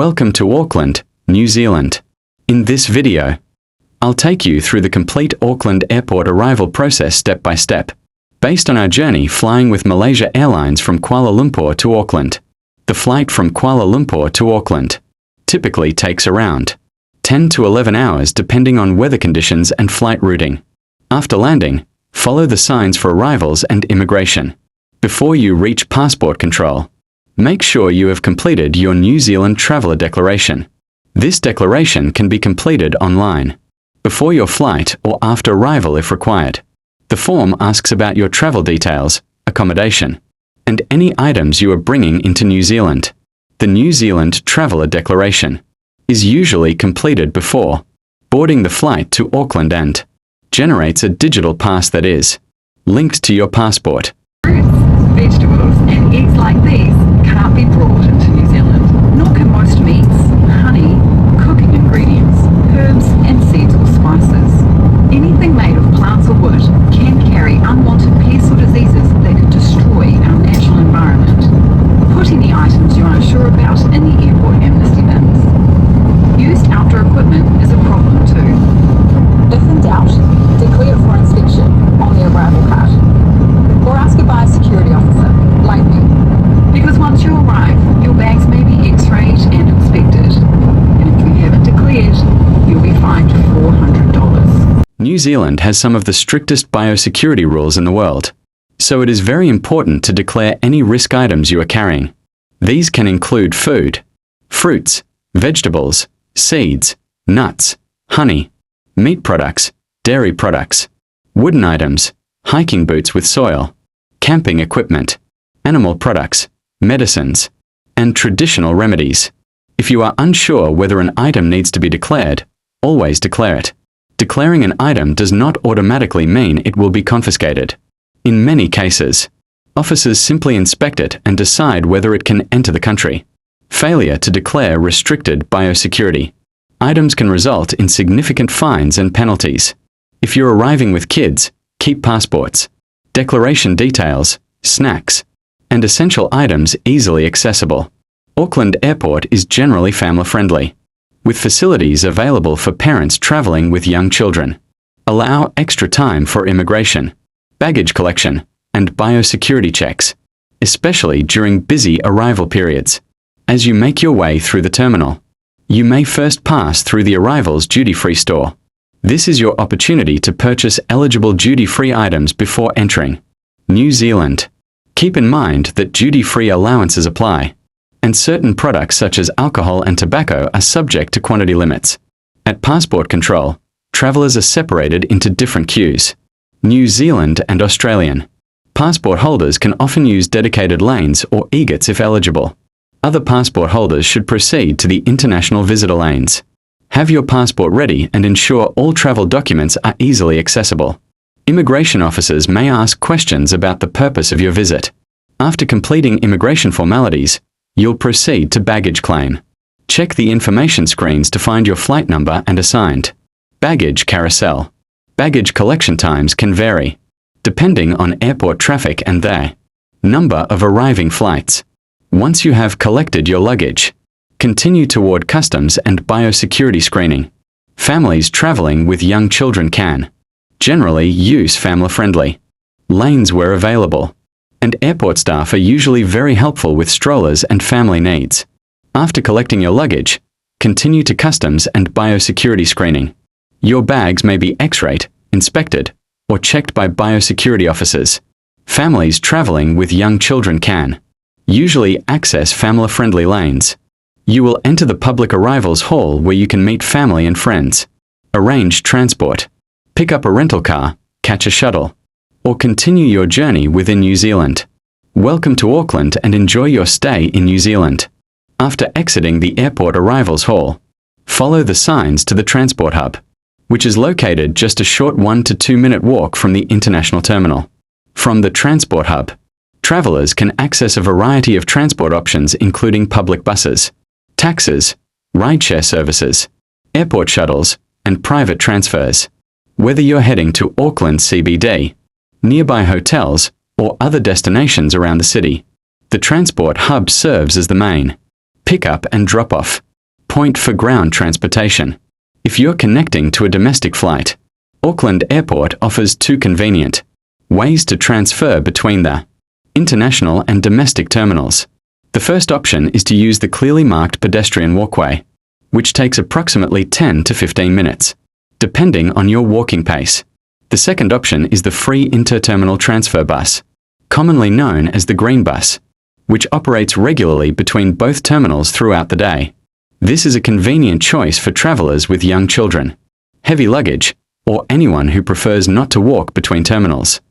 Welcome to Auckland, New Zealand. In this video, I'll take you through the complete Auckland Airport arrival process step by step, based on our journey flying with Malaysia Airlines from Kuala Lumpur to Auckland. The flight from Kuala Lumpur to Auckland typically takes around 10 to 11 hours depending on weather conditions and flight routing. After landing, follow the signs for arrivals and immigration. Before you reach passport control, make sure you have completed your New Zealand Traveller Declaration. This declaration can be completed online, before your flight or after arrival if required. The form asks about your travel details, accommodation, and any items you are bringing into New Zealand. The New Zealand Traveller Declaration is usually completed before boarding the flight to Auckland and generates a digital pass that is linked to your passport. Fruits, vegetables, and eggs like these can't be brought into New Zealand, nor can most meats, honey, cooking ingredients, herbs and seeds or spices. Anything made of plants or wood can carry unwanted pests or diseases that could destroy our natural environment. Put any items you aren't sure about in the airport amnesty bins. Used outdoor equipment is a problem too. If in doubt, declare for inspection on the arrival card. Or ask a biosecurity officer, like me. Because once you arrive, your bags may be x-rayed and inspected. And if you haven't declared, you'll be fined $400. New Zealand has some of the strictest biosecurity rules in the world, so it is very important to declare any risk items you are carrying. These can include food, fruits, vegetables, seeds, nuts, honey, meat products, dairy products, wooden items, hiking boots with soil, camping equipment, animal products, medicines, and traditional remedies. If you are unsure whether an item needs to be declared, always declare it. Declaring an item does not automatically mean it will be confiscated. In many cases, officers simply inspect it and decide whether it can enter the country. Failure to declare restricted biosecurity items can result in significant fines and penalties. If you're arriving with kids, keep passports, declaration details, snacks, and essential items easily accessible. Auckland Airport is generally family-friendly, with facilities available for parents traveling with young children. Allow extra time for immigration, baggage collection, and biosecurity checks, especially during busy arrival periods. As you make your way through the terminal, you may first pass through the arrivals duty-free store. This is your opportunity to purchase eligible duty-free items before entering New Zealand. Keep in mind that duty-free allowances apply, and certain products such as alcohol and tobacco are subject to quantity limits. At passport control, travellers are separated into different queues: New Zealand and Australian. Passport holders can often use dedicated lanes or EGATs if eligible. Other passport holders should proceed to the international visitor lanes. Have your passport ready and ensure all travel documents are easily accessible. Immigration officers may ask questions about the purpose of your visit. After completing immigration formalities, you'll proceed to baggage claim. Check the information screens to find your flight number and assigned baggage carousel. Baggage collection times can vary, depending on airport traffic and the number of arriving flights. Once you have collected your luggage, continue toward customs and biosecurity screening. Families traveling with young children can generally use family-friendly lanes where available, and airport staff are usually very helpful with strollers and family needs. After collecting your luggage, continue to customs and biosecurity screening. Your bags may be x-rayed, inspected, or checked by biosecurity officers. Families traveling with young children can usually access family-friendly lanes. You will enter the public arrivals hall where you can meet family and friends, arrange transport, pick up a rental car, catch a shuttle, or continue your journey within New Zealand. Welcome to Auckland and enjoy your stay in New Zealand. After exiting the airport arrivals hall, follow the signs to the transport hub, which is located just a short 1 to 2 minute walk from the international terminal. From the transport hub, travellers can access a variety of transport options including public buses, taxis, rideshare services, airport shuttles, and private transfers. Whether you're heading to Auckland CBD, nearby hotels, or other destinations around the city, the transport hub serves as the main pick-up and drop-off point for ground transportation. If you're connecting to a domestic flight, Auckland Airport offers two convenient ways to transfer between the international and domestic terminals. The first option is to use the clearly marked pedestrian walkway, which takes approximately 10 to 15 minutes, depending on your walking pace. The second option is the free interterminal transfer bus, commonly known as the Green Bus, which operates regularly between both terminals throughout the day. This is a convenient choice for travelers with young children, heavy luggage, or anyone who prefers not to walk between terminals.